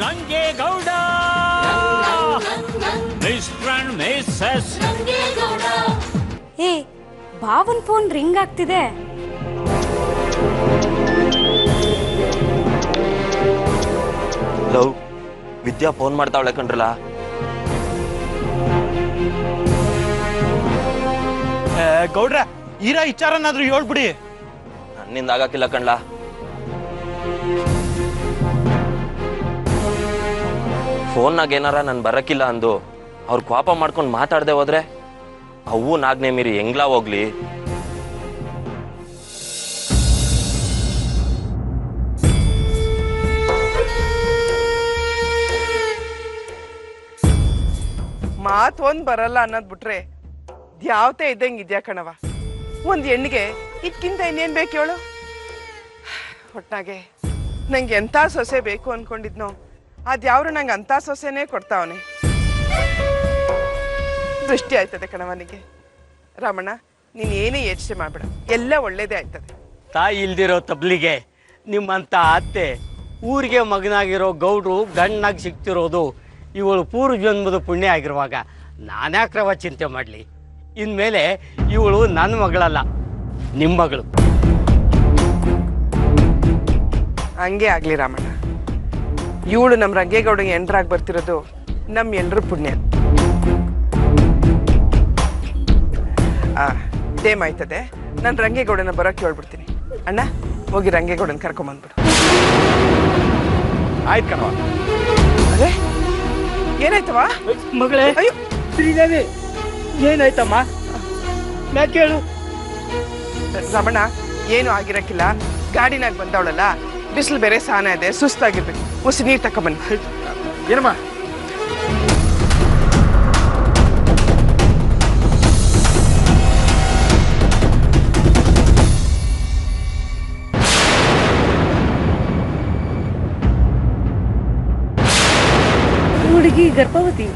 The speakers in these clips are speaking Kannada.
Rangegowda mister and Mrs Rangegowda. ಏ ಭಾವನ್ ಫೋನ್ ರಿಂಗ್ ಆಗ್ತಿದೆ. ಲವ್ ವಿದ್ಯಾ ಫೋನ್ ಮಾಡ್ತಾವಳೆ ಕಣ್ರಲ್ಲ. ಗೌಡ್ರ ಇರೋ ವಿಚಾರನಾದ್ರೂ ಹೇಳ್ಬಿಡಿ. ನನ್ನಿಂದ ಆಗಕ್ಕಿಲ್ಲ ಕಣ್ಲಾ. ಫೋನ್ನಾಗ ಏನಾರ ನನ್ ಬರಕ್ಕಿಲ್ಲ ಅಂದು ಅವ್ರು ಕೋಪ ಮಾಡ್ಕೊಂಡು ಮಾತಾಡದೆ ಹೋದ್ರೆ ಅವು ನಾಗ್ನೆ ಮೀರಿ ಹೆಂಗ್ಲಾ ಹೋಗ್ಲಿ. ಮಾತು ಒಂದ್ ಬರಲ್ಲ ಅನ್ನೋದ್ ಬಿಟ್ರೆ ದ್ಯಾವತೆ ಇದ್ದಂಗಿದ್ಯಾ ಕಣವ. ಒಂದ್ ಹೆಣ್ಣಿಗೆ ಇದಕ್ಕಿಂತ ಇನ್ನೇನ್ ಬೇಕು ಹೇಳು. ಒಟ್ನಾಗೆ ನಂಗೆ ಎಂತ ಸೊಸೆ ಬೇಕು ಅನ್ಕೊಂಡಿದ್ನೋ ಅದ್ಯಾವ್ರು ನಂಗೆ ಅಂತ ಸೊಸೆನೇ ಕೊಡ್ತಾವನೆ. ದೃಷ್ಟಿ ಆಯ್ತದೆ ಕಣವನಿಗೆ. ರಮಣ ನೀನ್ ಏನೇ ಯೋಚನೆ ಮಾಡ್ಬೇಡ, ಎಲ್ಲ ಒಳ್ಳೇದೇ ಆಯ್ತದೆ. ತಾಯಿ ಇಲ್ದಿರೋ ತಬ್ಲಿಗೆ ನಿಮ್ಮಂತ ಅತ್ತೆ ಊರಿಗೆ ಮಗನಾಗಿರೋ ಗೌಡ್ರು ಗಂಡನಾಗಿ ಸಿಗ್ತಿರೋದು ಇವಳು ಪೂರ್ವ ಜನ್ಮದ ಪುಣ್ಯ ಆಗಿರುವಾಗ ನಾನ್ಯಾಕ್ರವ ಚಿಂತೆ ಮಾಡಲಿ. ಇನ್ಮೇಲೆ ಇವಳು ನನ್ನ ಮಗಳಲ್ಲ, ನಿಮ್ಮ ಮಗಳು. ಹಂಗೆ ಆಗ್ಲಿ ರಾಮಣ್ಣ. ಇವಳು ನಮ್ಮ ರಂಗೇಗೌಡಗೆ ಎಂಟ್ರಾಗಿ ಬರ್ತಿರೋದು ನಮ್ಮ ಎಲ್ರ ಪುಣ್ಯ. ಟೇಮ್ ಆಯ್ತದೆ, ನಾನು ರಂಗೇಗೌಡನ ಬರೋಕ್ಕೆ ಹೇಳ್ಬಿಡ್ತೀನಿ. ಅಣ್ಣ ಹೋಗಿ ರಂಗೇಗೌಡನ ಕರ್ಕೊಂಬಂದ್ಬಿಡು. ಆಯ್ತು ಕಣವ. ಅದೇ ಏನಾಯ್ತವ ಮಗಳೇ? ಅಯ್ಯೋ ಶ್ರೀದೇವಿ ಏನಾಯ್ತಮ್ಮ? ನಾ ಕೇಳು. ರಮಣ ಏನು ಆಗಿರಕ್ಕಿಲ್ಲ. ಗಾಡಿನಾಗ ಬಂದವಳಲ್ಲ, ಬಿಸಿಲು ಬೇರೆ ಸಾನ ಇದೆ, ಸುಸ್ತಾಗಿರ್ಬೇಕು. ಮುಸಿ ನೀರು ತಕೊಂಬನ್ನಿ. ಏನಮ್ಮ? ಹುಡುಗಿ ಗರ್ಭವತಿ.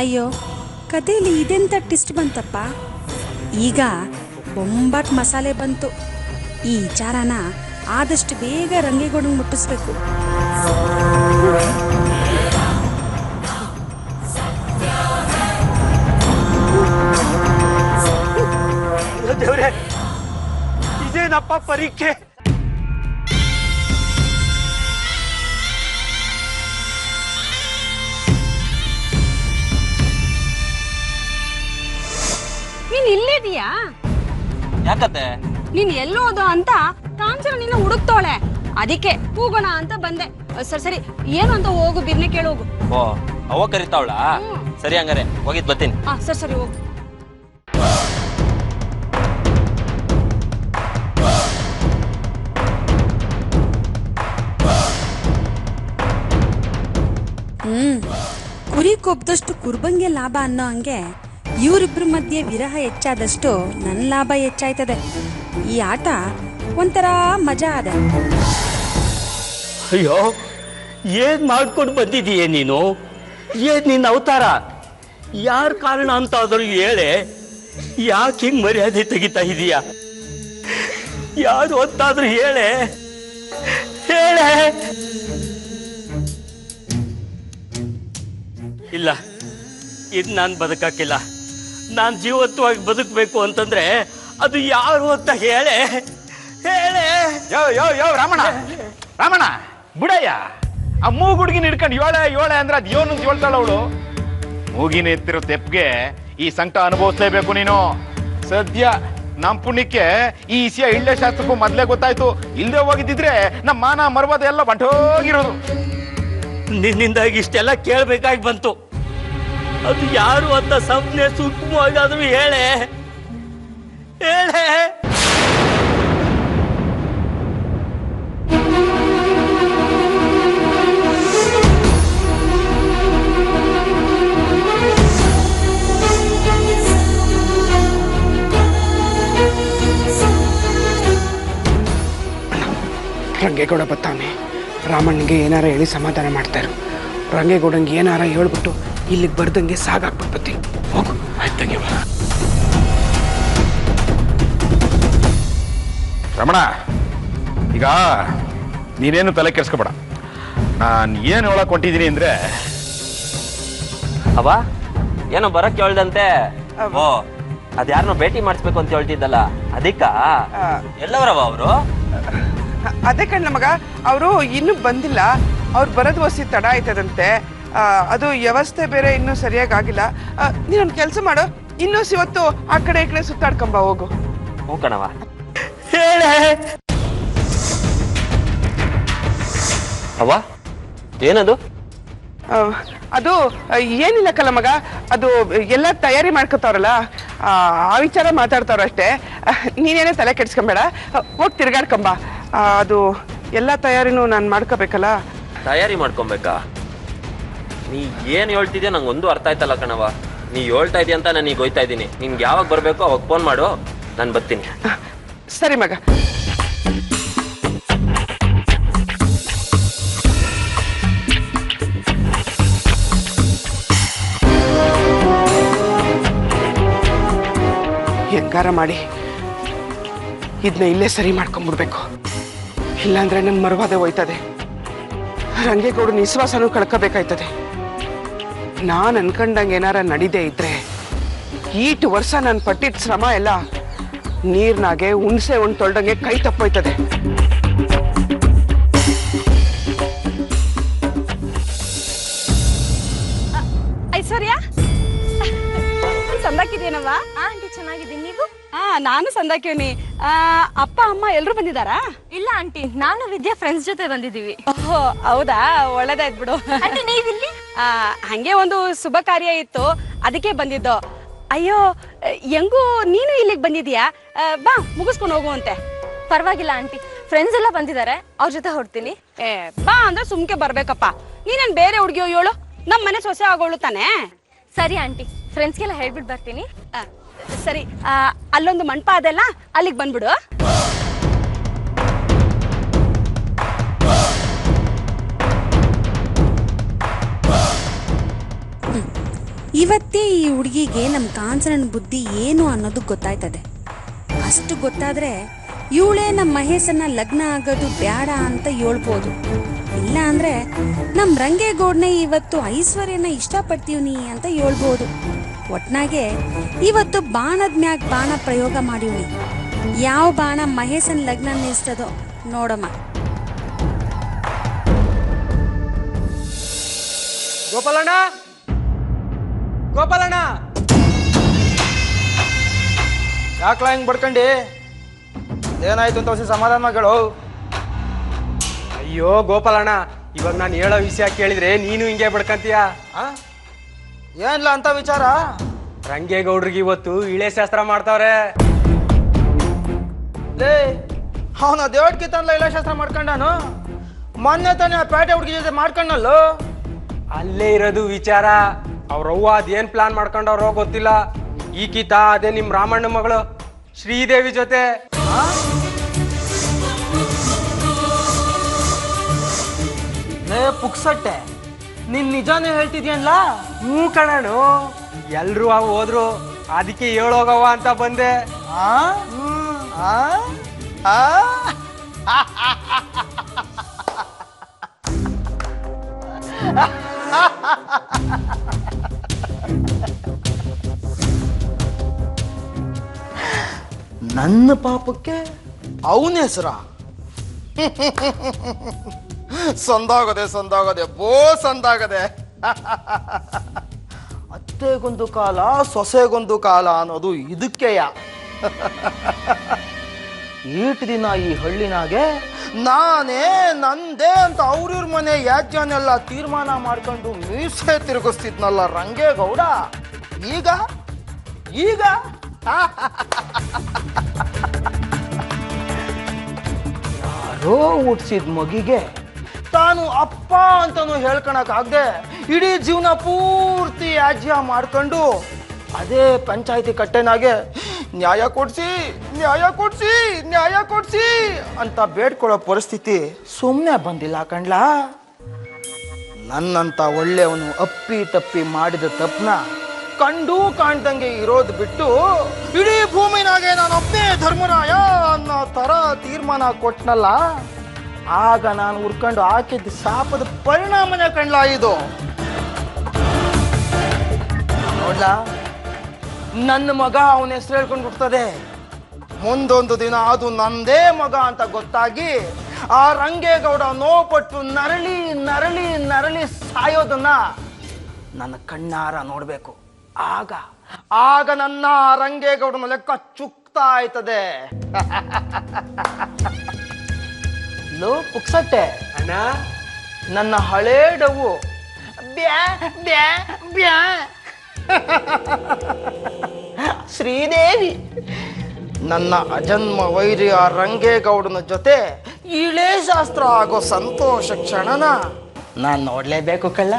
ಅಯ್ಯೋ ಕಥೆಯಲ್ಲಿ ಇದೆಂತ ಟ್ವಿಸ್ಟ್ ಬಂತಪ್ಪ. ಈಗ ಬೊಂಬಾಟ್ ಮಸಾಲೆ ಬಂತು. ಈ ವಿಚಾರನ ಆದಷ್ಟು ಬೇಗ ರಂಗೇಗೌಡಂಗೆ ಮುಟ್ಟಿಸ್ಬೇಕು. ದೇವ್ರೆ, ಇದೇನಪ್ಪ ಪರೀಕ್ಷೆ? ನೀನ್ ಇಲ್ಲಿದೀಯಾ? ಯಾಕತ್ತೆ? ನೀನ್ ಎಲ್ಲೋದು ಅಂತ ಕಾಂಚನ ನಿನ್ನ ಹುಡುಕ್ತೋಳೆ, ಅದಕ್ಕೆ ಹೋಗೋಣ ಅಂತ ಬಂದೆ. ಸರಿ ಸರಿ ಏನು ಅಂತ ಹೋಗು, ಬಿರ್ನೆ ಕೇಳೋಗು. ಓ ಅವ ಕರಿತಾವಳ? ಸರಿ ಹಂಗಾರೆ ಹೋಗಿದ್ ಬರ್ತೀನಿ. ಸರಿ ಸರಿ ಹೋಗು. ಕುರಿ ಕೊಬ್ದಷ್ಟು ಕುರ್ಬಂಗೆ ಲಾಭ ಅನ್ನೋ ಹಂಗೆ ಇವರಿಬ್ರ ಮಧ್ಯೆ ವಿರಹ ಹೆಚ್ಚಾದಷ್ಟು ನನ್ನ ಲಾಭ ಹೆಚ್ಚಾಯ್ತದೆ. ಈ ಆಟ ಒಂಥರ ಮಜಾ ಅದ. ಅಯ್ಯೋ, ಏನ್ ಮಾಡ್ಕೊಂಡು ಬಂದಿದೀಯ ನೀನು? ಏನ್ ನಿನ್ನ ಅವತಾರ? ಯಾರ ಕಾರಣ ಅಂತ ಆದರೂ ಹೇಳೆ. ಯಾಕೆ ಹಿಂಗ್ ಮರ್ಯಾದೆ ತೆಗಿತಾ ಇದೀಯ? ಯಾರು ಅಂತಾದ್ರೂ ಹೇಳೆ ಹೇಳೆ. ಇಲ್ಲ, ಇದು ನಾನು ಬದುಕಕ್ಕಿಲ್ಲ. ನಾನು ಜೀವಂತವಾಗಿ ಬದುಕಬೇಕು ಅಂತಂದ್ರೆ ಅದು ಯಾರು ಅಂತ ಹೇಳೆ ಹೇಳೆ. ಯೋ ಯೋ ಯೋ ರಾಮಣ್ಣ, ರಾಮಣ್ಣ ಬಿಡಯ್ಯ. ಆ ಮೂಗುಡ್ಗಿನ ಹಿಡ್ಕೊಂಡು ಏಳೆ ಅಂದ್ರೆ ಅದು ಯೋನು ಅಂತ ಹೇಳ್ತಾಳ ಅವಳು. ಮೂಗಿನ ಎತ್ತಿರೋ ತೆಪ್ಗೆ ಈ ಸಂಕಟ ಅನುಭವಿಸ್ಲೇಬೇಕು ನೀನು. ಸದ್ಯ ನಮ್ ಪುಣ್ಯಕ್ಕೆ ಈ ವಿಷಯ ಇಳ್ಳೆ ಶಾಸ್ತ್ರಕ್ಕೂ ಮೊದ್ಲೇ ಗೊತ್ತಾಯ್ತು. ಇಲ್ದೇ ಹೋಗಿದ್ದಿದ್ರೆ ನಮ್ಮ ಮಾನ ಮರ್ವಾದ ಎಲ್ಲ ಬಂಟೋಗಿರೋದು. ನಿನ್ನಿಂದಾಗಿ ಇಷ್ಟೆಲ್ಲ ಕೇಳ್ಬೇಕಾಗಿ ಬಂತು. ಅದು ಯಾರು ಅಂತ ಸಂಪ್ನೆ ಸೂಕ್ಷ್ಮವಾಗಾದ್ರೂ ಹೇಳೆ ಹೇಳೆ. ರಂಗೇಗೌಡ ಬರ್ತಾವನೆ. ರಾಮಣ್ಣಗೆ ಏನಾರ ಹೇಳಿ ಸಮಾಧಾನ ಮಾಡ್ತಾರು. ರಂಗೇಗೌಡಂಗೆ ಏನಾರ ಹೇಳ್ಬಿಟ್ಟು ಇಲ್ಲಿಗೆ ಬರ್ದಂಗೆ ಸಾಗಾಕ್ಬಿಟ್ಟು ಬರ್ತೀನಿ. ಹೋಗು. ಆಯ್ತಂಗೆ ರಮಣ, ಈಗ ನೀನೇನು ತಲೆ ಕೆಡ್ಸ್ಕೊಬೇಡ. ನಾನು ಏನು ಹೇಳಕ್ ಹೊಂಟಿದ್ದೀನಿ ಅಂದ್ರೆ, ಅವ ಏನೋ ಬರಕ್ಕೆ ಹೇಳ್ದಂತೆ. ಓ ಅದ್ಯಾರನ್ನೋ ಭೇಟಿ ಮಾಡಿಸ್ಬೇಕು ಅಂತ ಹೇಳ್ತಿದ್ದಲ್ಲ, ಅದಕ್ಕ ಎಲ್ಲವರವ ಅವರು? ಅದೇ ಕಣ್ಣ ಮಗ, ಅವರು ಇನ್ನೂ ಬಂದಿಲ್ಲ. ಅವ್ರು ಬರೋದು ವಸಿ ತಡ ಆಯ್ತದಂತೆ. ಅದು ವ್ಯವಸ್ಥೆ ಬೇರೆ ಇನ್ನೂ ಸರಿಯಾಗಿ ಆಗಿಲ್ಲ. ನೀನೊಂದು ಕೆಲಸ ಮಾಡು, ಇನ್ನೂ ಇವತ್ತು ಆ ಕಡೆ ಈ ಕಡೆ ಸುತ್ತಾಡ್ಕೊಂಬ ಹೋಗು. ಹ್ಞೂ ಕಣವ. ಅವ್ವ ಏನದು? ಅದು ಏನಿಲ್ಲ ಕಲ ಮಗ, ಅದು ಎಲ್ಲ ತಯಾರಿ ಮಾಡ್ಕೋತಾವ್ರಲ್ಲ, ಆ ವಿಚಾರ ಮಾತಾಡ್ತಾವ್ರ ಅಷ್ಟೇ. ನೀನೇನೇ ತಲೆ ಕೆಡ್ಸ್ಕೊಂಬೇಡ, ಹೋಗಿ ತಿರ್ಗಾಡ್ಕೊಂಬ. ಅದು ಎಲ್ಲ ತಯಾರಿನೂ ನಾನು ಮಾಡ್ಕೋಬೇಕಲ್ಲ. ತಯಾರಿ ಮಾಡ್ಕೊಬೇಕಾ? ನೀ ಏನು ಹೇಳ್ತಿದ್ಯಾ ನಂಗೆ ಒಂದು ಅರ್ಥ ಆಯ್ತಲ್ಲ ಕಣವ. ನೀ ಹೇಳ್ತಾ ಇದೀಯ ಅಂತ ನಾನು ಈಗ ಹೋಯ್ತಾ ಇದ್ದೀನಿ. ನಿನ್ಗೆ ಯಾವಾಗ ಬರಬೇಕೋ ಅವಾಗ ಫೋನ್ ಮಾಡು, ನಾನು ಬರ್ತೀನಿ. ಸರಿ ಮಗ. ಹೆಂಗಾರ ಮಾಡಿ ಇದನ್ನ ಇಲ್ಲೇ ಸರಿ ಮಾಡ್ಕೊಂಡ್ಬಿಡ್ಬೇಕು, ಇಲ್ಲಾಂದ್ರೆ ನನ್ನ ಮರವಾದೆ ಹೋಯ್ತದೆ. ರಂಗೇಗೌಡ ವಿಶ್ವಾಸನೂ ಕಳ್ಕೋಬೇಕಾಯ್ತದೆ. ನಾನು ಅನ್ಕೊಂಡಂಗೆ ಏನಾರ ನಡೀದೇ ಇದ್ರೆ ಈಟು ವರ್ಷ ನಾನು ಪಟ್ಟಿದ್ದ ಶ್ರಮ ಎಲ್ಲ ನೀರ್ನಾಗೆ ಹುಣ್ಸೆ ಒಂದು ತೊಳ್ದಂಗೆ ಕೈ ತಪ್ಪೋಯ್ತದೆ. ಐಶ್ವರ್ಯ ಸಂದಾಕಿದೇನವ್ವ? ಆಂಟಿ ಚೆನ್ನಾಗಿದ್ದೀನಿ, ನೀವು? ನಾನು ಸಂದಾಕಿವ್ನಿ. ಅಪ್ಪ ಅಮ್ಮ ಎಲ್ರು ಬಂದಿದ್ದಾರಾ? ಇಲ್ಲ ಆಂಟಿ, ನಾನು ವಿದ್ಯಾ ಫ್ರೆಂಡ್ಸ್ ಜೊತೆ ಬಂದಿದ್ದೀವಿ. ಓಹೋ ಹೌದಾ, ಒಳ್ಳೇದಾಯ್ತು ಬಿಡು. ಆಂಟಿ ನೀವಿಲ್ಲಿ? ಹಂಗೆ ಒಂದು ಶುಭ ಕಾರ್ಯ ಇತ್ತು, ಅದಕ್ಕೆ ಬಂದಿದ್ದು. ಅಯ್ಯೋ ಹೆಂಗೂ ನೀನು ಇಲ್ಲಿಗೆ ಬಂದಿದ್ಯಾ, ಬಾ ಮುಗಿಸ್ಕೊಂಡು ಹೋಗುವಂತೆ. ಪರವಾಗಿಲ್ಲ ಆಂಟಿ, ಫ್ರೆಂಡ್ಸ್ ಎಲ್ಲ ಬಂದಿದ್ದಾರೆ, ಅವ್ರ ಜೊತೆ ಹೊಡ್ತೀನಿ. ಬಾ ಅಂದ್ರೆ ಸುಮ್ಕೆ ಬರ್ಬೇಕಪ್ಪ. ನೀನೇನ್ ಬೇರೆ ಹುಡುಗಿಯೋ ಹೇಳು, ನಮ್ಮ ಮನೆ ಸೊಸೆ ಆಗೋಳು ತಾನೆ. ಸರಿ ಆಂಟಿ, ಫ್ರೆಂಡ್ಸ್ಗೆಲ್ಲ ಹೇಳ್ಬಿಟ್ಟು ಬರ್ತೀನಿ. ಸರಿ, ಅಲ್ಲೊಂದು ಮಂಟಪ ಅದೆಲ್ಲ, ಅಲ್ಲಿಗೆ ಬಂದ್ಬಿಡು. ಇವತ್ತೇ ಈ ಹುಡುಗಿಗೆ ನಮ್ಮ ಕಾಂಚನನ ಬುದ್ಧಿ ಏನು ಅನ್ನೋದು ಗೊತ್ತಾಯ್ತದೆ. ಅಷ್ಟು ಗೊತ್ತಾದ್ರೆ ಇವಳೇ ನಮ್ಮ ಮಹೇಶನ್ನ ಲಗ್ನ ಆಗೋದು ಬೇಡ ಅಂತ ಹೇಳ್ಬೋದು. ಇಲ್ಲ ಅಂದ್ರೆ ನಮ್ಮ ರಂಗೇಗೌಡನೇ ಇವತ್ತು ಐಶ್ವರ್ಯನ ಇಷ್ಟಪಡ್ತೀವ್ನಿ ಅಂತ ಹೇಳ್ಬೋದು. ಒಟ್ನಾಗೆ ಇವತ್ತು ಬಾಣದ ಮ್ಯಾಗ ಬಾಣ ಪ್ರಯೋಗ ಮಾಡಿವ್ನಿ. ಯಾವ ಬಾಣ ಮಹೇಶನ್ ಲಗ್ನ ನಿಲ್ಸ್ತದೋ ನೋಡಮ್ಮ. ಗೋಪಾಲಣ್ಣ, ಗೋಪಾಲಣ್ಣ, ಯಾಕಲ ಹಿಂಗ್ ಬಡ್ಕಂಡಿ? ಏನಾಯ್ತು ಅಂತ ಹೊಸ ಸಮಾಧಾನ ಮಗಳು. ಅಯ್ಯೋ ಗೋಪಾಲಣ್ಣ, ಇವಾಗ ನಾನು ಹೇಳೋ ವಿಷಯ ಕೇಳಿದ್ರೆ ನೀನು ಹಿಂಗೆ ಬಡ್ಕಂತೀಯ? ಏನಿಲ್ಲ ಅಂತ ವಿಚಾರ. ರಂಗೇಗೌಡ್ರಿಗೆ ಇವತ್ತು ಇಳೆ ಶಾಸ್ತ್ರ ಮಾಡ್ತಾವ್ರೆ. ಲೇ, ಅವನ ದೇವಡ್ಕಿತ್ತಲ್ಲ ಇಳೆ ಶಾಸ್ತ್ರ ಮಾಡ್ಕೊಂಡಾನು. ಮೊನ್ನೆ ತಾನೆ ಆ ಪೇಟೆ ಹುಡುಗಿ ಜೊತೆ ಮಾಡ್ಕೊಂಡಲ್ಲೋ. ಅಲ್ಲೇ ಇರೋದು ವಿಚಾರ. ಅವ್ರವ್ವ ಅದೇನ್ ಪ್ಲಾನ್ ಮಾಡ್ಕೊಂಡವ್ರೋ ಗೊತ್ತಿಲ್ಲ. ಈಕಿತ ಅದೇ ನಿಮ್ ರಾಮಣ್ಣ ಮಗಳು ಶ್ರೀದೇವಿ ಜೊತೆ. ಲೇ ಪುಕ್ಸಟ್ಟೆ, ನೀನ್ ನಿಜಾನೇ ಹೇಳ್ತಿದ್ಯಲ್ಲ? ಹ್ಞೂ ಕಣನು, ಎಲ್ರು ಹೋದ್ರು, ಅದಕ್ಕೆ ಹೇಳೋಗವ ಅಂತ ಬಂದೆ. ನನ್ನ ಪಾಪಕ್ಕೆ ಅವನ ಹೆಸರ ಸಂದಾಗದೆ ಬೋ ಸಂದಾಗದೆ. ಅತ್ತೆಗೊಂದು ಕಾಲ ಸೊಸೆಗೊಂದು ಕಾಲ ಅನ್ನೋದು ಇದಕ್ಕೆಯ. ಈಟ್ ದಿನ ಈ ಹಳ್ಳಿನಾಗೆ ನಾನೇ ನಂದೇ ಅಂತ ಅವ್ರಿವ್ರ ಮನೆ ಯಾಜ್ಯನೆಲ್ಲ ತೀರ್ಮಾನ ಮಾಡ್ಕೊಂಡು ಮೀಸೆ ತಿರುಗಿಸ್ತಿದ್ನಲ್ಲ ರಂಗೇಗೌಡ. ಈಗ ಈಗ ಯಾರೋ ಹುಟ್ಸಿದ ಮಗಿಗೆ ತಾನು ಅಪ್ಪ ಅಂತಾನು ಹೇಳ್ಕೊಳಕ್ಕಾಗದೆ ಇಡೀ ಜೀವನ ಪೂರ್ತಿ ಯಾಜ್ಯ ಮಾಡ್ಕೊಂಡು ಅದೇ ಪಂಚಾಯತಿ ಕಟ್ಟೆನಾಗೆ ನ್ಯಾಯ ಕೊಡ್ಸಿ ಅಂತ ಬೇಡ್ಕೊಳ್ಳೋ ಪರಿಸ್ಥಿತಿ ಸುಮ್ಮನೆ ಬಂದಿಲ್ಲ ಕಣ್ಲಾ. ನನ್ನಂತ ಒಳ್ಳೆಯವನು ಅಪ್ಪಿ ತಪ್ಪಿ ಮಾಡಿದ ತಪ್ಪನ ಕಂಡು ಕಾಣ್ದಂಗೆ ಇರೋದು ಬಿಟ್ಟು ಇಡೀ ಭೂಮಿನಾಗೆ ನಾನು ಒಬ್ಬನೇ ಧರ್ಮರಾಯ ಅನ್ನೋ ತರ ತೀರ್ಮಾನ ಕೊಟ್ನಲ್ಲ, ಆಗ ನಾನು ಉರ್ಕೊಂಡು ಹಾಕಿದ್ದ ಶಾಪದ ಪರಿಣಾಮನೇ ಕಣ್ಲಾ ಇದು. ನೋಡ್ಲಾ, ನನ್ನ ಮಗ ಅವನ ಹೆಸರು ಹೇಳ್ಕೊಂಡು ಬಿಡ್ತದೆ. ಮುಂದೊಂದು ದಿನ ಅದು ನಂದೇ ಮಗ ಅಂತ ಗೊತ್ತಾಗಿ ಆ ರಂಗೇಗೌಡ ನೋಪಟ್ಟು ನರಳಿ ನರಳಿ ನರಳಿ ಸಾಯೋದನ್ನ ನನ್ನ ಕಣ್ಣಾರ ನೋಡ್ಬೇಕು. ಆಗ ಆಗ ನನ್ನ ರಂಗೇಗೌಡನ ಲೆಕ್ಕ ಚುಕ್ತಾ ಆಯ್ತದೆ. ಲೋ ಪುಕ್ಸಟ್ಟೆ, ಅಣ್ಣ ನನ್ನ ಹಳೇ ಡವು ಬ್ಯಾ ಬ್ಯಾ ಬ್ಯಾ. ಶ್ರೀದೇವಿ, ನನ್ನ ಅಜನ್ಮ ವೈರಿಯ ರಂಗೇಗೌಡನ ಜೊತೆ ಇಳೆ ಶಾಸ್ತ್ರ ಆಗೋ ಸಂತೋಷ ಕ್ಷಣನ ನಾನ್ ನೋಡ್ಲೇಬೇಕು ಕಳ್ಳ.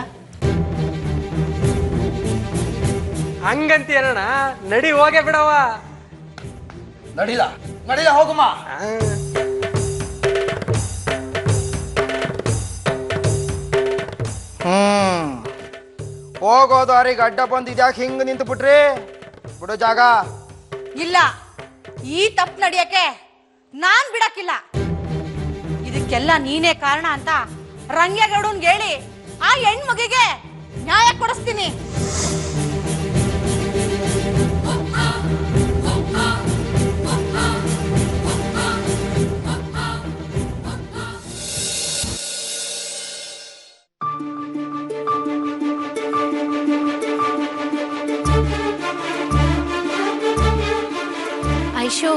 ಹಂಗಂತೀಯಣ್ಣ, ನಡಿ ಹೋಗೇ ಬಿಡವ. ನಡಿಲ ನಡಿಲ ಹೋಗಮ್ಮ. ಹೋಗೋ ದಾರಿಗೆ ಅಡ್ಡ ಬಂದು ಇದ್ಯಾಕೆ ಹಿಂಗ ನಿಂತು ಬಿಟ್ರಿ? ಬಿಡೋ ಜಾಗ ಇಲ್ಲ. ಈ ತಪ್ಪು ನಡೆಯಕ್ಕೆ ನಾನ್ ಬಿಡಕ್ಕಿಲ್ಲ. ಇದಕ್ಕೆಲ್ಲ ನೀನೇ ಕಾರಣ ಅಂತ ರಂಗೇಗೌಡನ್ಗೆ ಹೇಳಿ ಆ ಹೆಣ್ಮಗಿಗೆ ನ್ಯಾಯ ಕೊಡಿಸ್ತೀನಿ. ಐಶು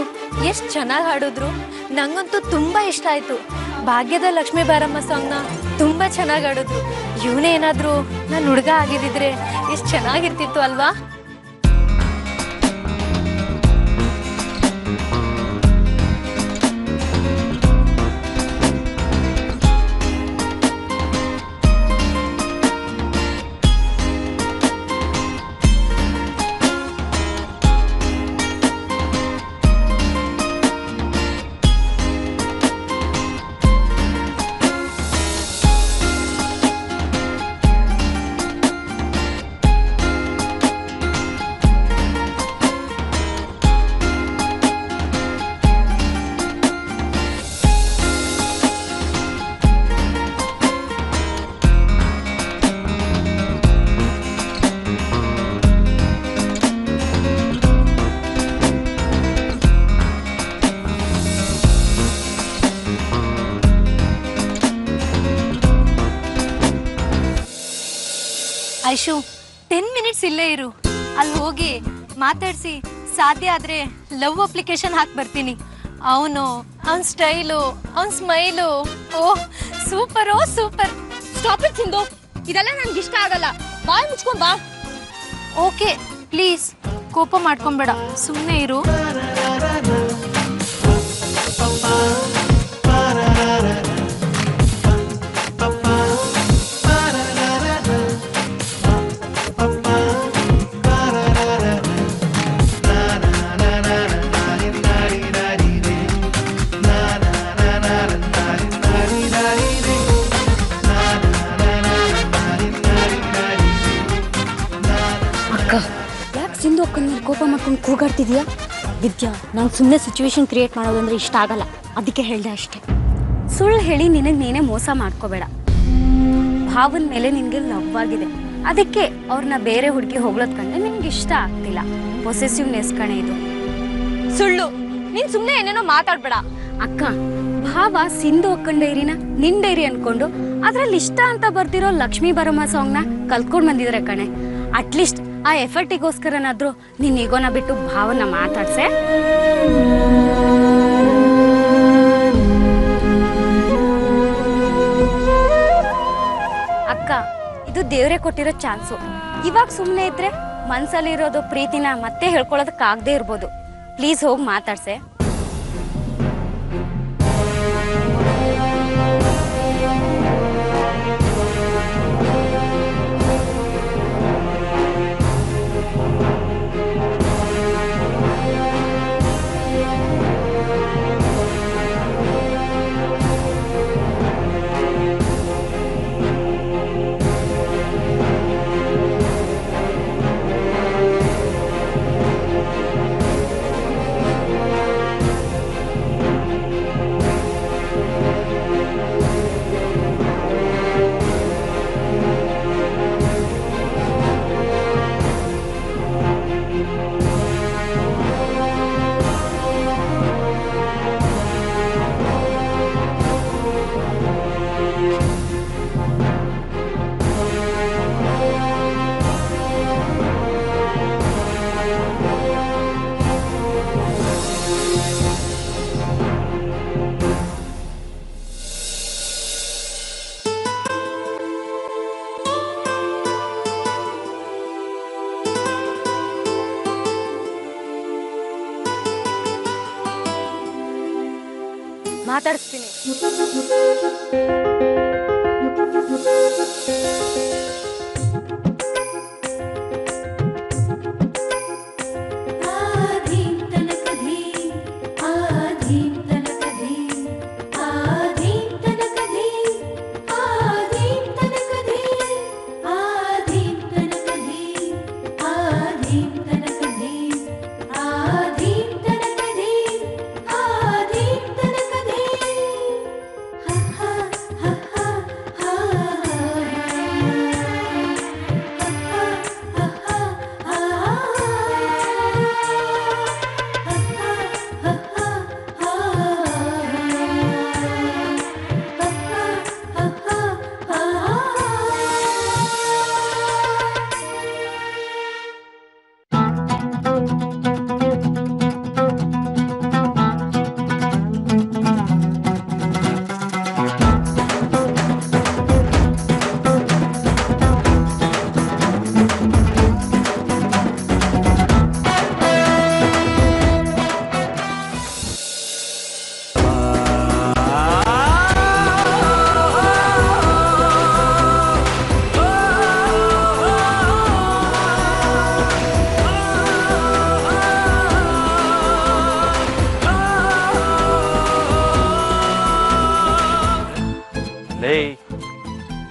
ಎಷ್ಟು ಚೆನ್ನಾಗಿ ಹಾಡಿದ್ರು. ನಂಗಂತೂ ತುಂಬಾ ಇಷ್ಟ ಆಯ್ತು. ಭಾಗ್ಯದ ಲಕ್ಷ್ಮೀ ಬಾರಮ್ಮ ಸಾಂಗ್ನ ತುಂಬಾ ಚೆನ್ನಾಗಿ ಹಾಡಿದ್ರು. ಇವನೇ ಏನಾದ್ರು ನಾನು ಹುಡುಗ ಆಗಿದ್ದಿದ್ರೆ ಎಷ್ಟು ಚೆನ್ನಾಗಿರ್ತಿತ್ತು ಅಲ್ವಾ? ಐಶು 10 ಮಿನಿಟ್ಸ್ ಇಲ್ಲೇ ಇರು. ಅಲ್ಲಿ ಹೋಗಿ ಮಾತಾಡಿಸಿ ಸಾಧ್ಯ ಆದ್ರೆ ಲವ್ ಅಪ್ಲಿಕೇಶನ್ ಹಾಕಿ ಬರ್ತೀನಿ. ಅವನು, ಅವನ ಸ್ಟೈಲು, ಅವನ smile, oh super super. Stop it Sindhu, ಇದೆಲ್ಲ ನನ್ಗೆ ಇಷ್ಟ ಆಗಲ್ಲ. ಬಾಯ್ ಮುಚ್ಕೊಂಡ್ ಬಾ. ಓಕೆ ಪ್ಲೀಸ್ ಕೋಪ ಮಾಡ್ಕೊಂಬೇಡ, ಸುಮ್ಮನೆ ಇರು. ಯಾಕೆ ಸಿಂಧು ಅಕ್ಕನ ಕೋಪ ಮಾಡ್ಕೊಂಡು ಕೂಗಾಡ್ತಿದ್ಯಾ? ವಿದ್ಯಾ, ನಂಗೆ ಸುಮ್ಮನೆ ಸಿಚುವೇಶನ್ ಕ್ರಿಯೇಟ್ ಮಾಡೋದಂದ್ರೆ ಇಷ್ಟ ಆಗಲ್ಲ, ಅದಕ್ಕೆ ಹೇಳ್ದೆ ಅಷ್ಟೇ. ಸುಳ್ಳು ಹೇಳಿ ನಿನಗೆ ನೀನೇ ಮೋಸ ಮಾಡ್ಕೋಬೇಡ. ಭಾವನ ಮೇಲೆ ನಿನಗೆ ಲವ್ ಆಗಿದೆ, ಅದಕ್ಕೆ ಅವ್ರನ್ನ ಬೇರೆ ಹುಡುಗಿ ಹೋಗ್ಲೋದ್ ಕಂಡ್ರೆ ನಿನ್ಗೆ ಇಷ್ಟ ಆಗ್ತಿಲ್ಲ. ಪೊಸೆಸಿವ್ನೆಸ್ ಕಣೆ ಇದು. ಸುಳ್ಳು, ನೀನ್ ಸುಮ್ಮನೆ ಏನೇನೋ ಮಾತಾಡ್ಬೇಡ. ಅಕ್ಕ, ಭಾವ ಸಿಂಧು ಅಕ್ಕನ ಡೈರಿನ ನಿನ್ ಡೈರಿ ಅನ್ಕೊಂಡು ಅದ್ರಲ್ಲಿ ಇಷ್ಟ ಅಂತ ಬರ್ತಿರೋ ಲಕ್ಷ್ಮೀ ಬಾರಮ್ಮ ಸಾಂಗ್ನ ಕಲ್ತ್ಕೊಂಡ್ ಬಂದಿದ್ರೆ ಕಣೆ. ಅಟ್ಲೀಸ್ಟ್ ಆ ಎಫರ್ಟಿಗೋಸ್ಕರನಾದ್ರೂ ನಿನ್ ಈಗೋನ ಬಿಟ್ಟು ಭಾವನ ಮಾತಾಡ್ಸೆ. ಅಕ್ಕ, ಇದು ದೇವ್ರೆ ಕೊಟ್ಟಿರೋ ಚಾನ್ಸು. ಇವಾಗ ಸುಮ್ಮನೆ ಇದ್ರೆ ಮನ್ಸಲ್ಲಿರೋದು ಪ್ರೀತಿನ ಮತ್ತೆ ಹೇಳ್ಕೊಳ್ಳೋದಕ್ಕಾಗದೇ ಇರ್ಬೋದು. ಪ್ಲೀಸ್ ಹೋಗಿ ಮಾತಾಡ್ಸೆ. ಮಾತಾಡಿಸ್ತೀನಿ.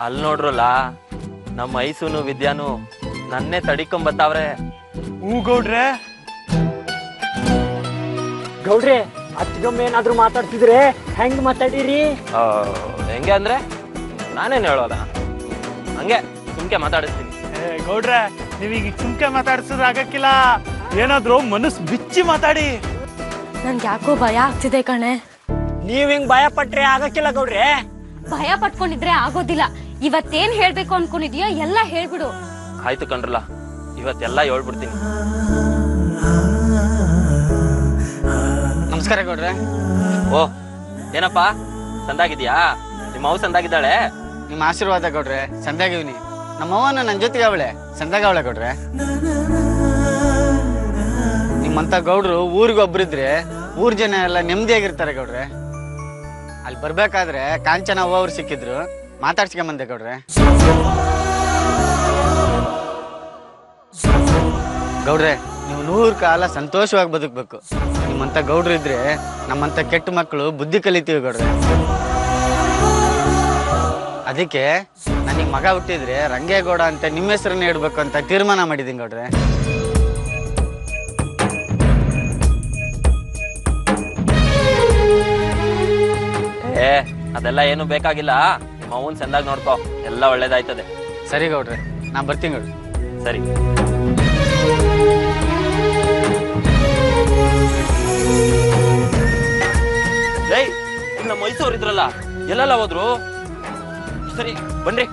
ಅಲ್ಲಿ ನೋಡ್ರಲ್ಲ ನಮ್ಮ ಐಸುನು ವಿದ್ಯಾನು ನನ್ನೇ ತಡಿಕೊಂಬತ್ತಾವ್ರೆ. ಗೌಡ್ರೆ ಗೌಡ್ರೆ ಅತ್ಗೊಮ್ಮೆ ಏನಾದ್ರು ಮಾತಾಡ್ತಿದ್ರೆ ಹೆಂಗ್ ಮಾತಾಡಿರಿ? ಹೆಂಗೆ ಅಂದ್ರೆ ನಾನೇನು ಹೇಳೋದ, ಹಂಗೆ ಸುಮ್ಕೆ ಮಾತಾಡಿಸ್ತೀನಿ. ಗೌಡ್ರೆ ನೀವೀಗ ಸುಮ್ಕೆ ಮಾತಾಡ್ಸಿದ್ರೆ ಆಗಕ್ಕಿಲ್ಲ, ಏನಾದ್ರು ಮನಸ್ಸು ಬಿಚ್ಚಿ ಮಾತಾಡಿ. ನನ್ಗೆ ಯಾಕೋ ಭಯ ಆಗ್ತಿದೆ ಕಣೆ. ನೀವ್ ಹಿಂಗ್ ಭಯ ಪಟ್ರೆ ಆಗಕ್ಕಿಲ್ಲ ಗೌಡ್ರೆ. ಭಯ ಪಟ್ಕೊಂಡಿದ್ರೆ ಆಗೋದಿಲ್ಲ. ಇವತ್ತೇನ್ ಹೇಳ್ಬೇಕು ಅನ್ಕೊಂಡಿದ್ಯೋ ಎಲ್ಲ ಹೇಳ್ಬಿಡು. ಆಯ್ತು ಕಣ್ರಲ್ಲ, ಇವತ್ತೆಲ್ಲ ಹೇಳ್ಬಿಡ್ತೀನಿ. ನಮಸ್ಕಾರ ಗೌಡ್ರೆ. ಓ ಏನಪ್ಪ ಸಂದಾಗಿದ್ಯಾ? ನಿಮ್ಮ ಅವ್ ಸಂದಾಗಿದ್ದಾಳೆ? ನಿಮ್ಮ ಆಶೀರ್ವಾದ ಗೌಡ್ರೆ, ಸಂದಾಗಿವ್ನಿ. ನಮ್ಮವ್ವನ ನನ್ನ ಜೊತೆಗೆ ಅವಳೆ, ಸಂದಾಗ ಅವಳೆ ಗೌಡ್ರೆ. ನಿಮ್ಮಂತ ಗೌಡ್ರು ಊರಿಗೊಬ್ರಿದ್ರೆ ಊರ್ ಜನ ಎಲ್ಲ ನೆಮ್ಮದಿಯಾಗಿರ್ತಾರೆ ಗೌಡ್ರೆ. ಅಲ್ಲಿ ಬರ್ಬೇಕಾದ್ರೆ ಕಾಂಚನ ಅವ್ವ ಅವ್ರು ಸಿಕ್ಕಿದ್ರು, ಮಾತಾಡ್ಸ್ಕೊಂಬಂದೆ ಗೌಡ್ರೆ. ಗೌಡ್ರೆ ನೀವು 100 ಕಾಲ ಸಂತೋಷವಾಗಿ ಬದುಕಬೇಕು. ನಿಮ್ಮಂತ ಗೌಡ್ರು ಇದ್ರೆ ನಮ್ಮಂತ ಕೆಟ್ಟ ಮಕ್ಕಳು ಬುದ್ಧಿ ಕಲಿತೀವಿ ಗೌಡ್ರೆ. ಅದಕ್ಕೆ ನನಗೆ ಮಗ ಹುಟ್ಟಿದ್ರೆ ರಂಗೇಗೌಡ ಅಂತ ನಿಮ್ಮ ಹೆಸರನ್ನ ಇಡ್ಬೇಕು ಅಂತ ತೀರ್ಮಾನ ಮಾಡಿದ್ದೀನಿ ಗೌಡ್ರೆ. ಅದೆಲ್ಲ ಏನು ಬೇಕಾಗಿಲ್ಲ. ನಿಮ್ಮ ಅವನ್ ಚಂದಾಗಿ ನೋಡ್ಕೋ, ಎಲ್ಲ ಒಳ್ಳೇದಾಯ್ತದೆ. ಸರಿ ಗೌಡ್ರೆ, ನಾ ಬರ್ತೀನಿ ಗೌಡ್ರೆ. ಸರಿ. ನಮ್ಮ ಮೈಸೂರು ಇದ್ರಲ್ಲ, ಎಲ್ಲೆಲ್ಲ ಹೋದ್ರು? ಸರಿ ಬನ್ರಿ.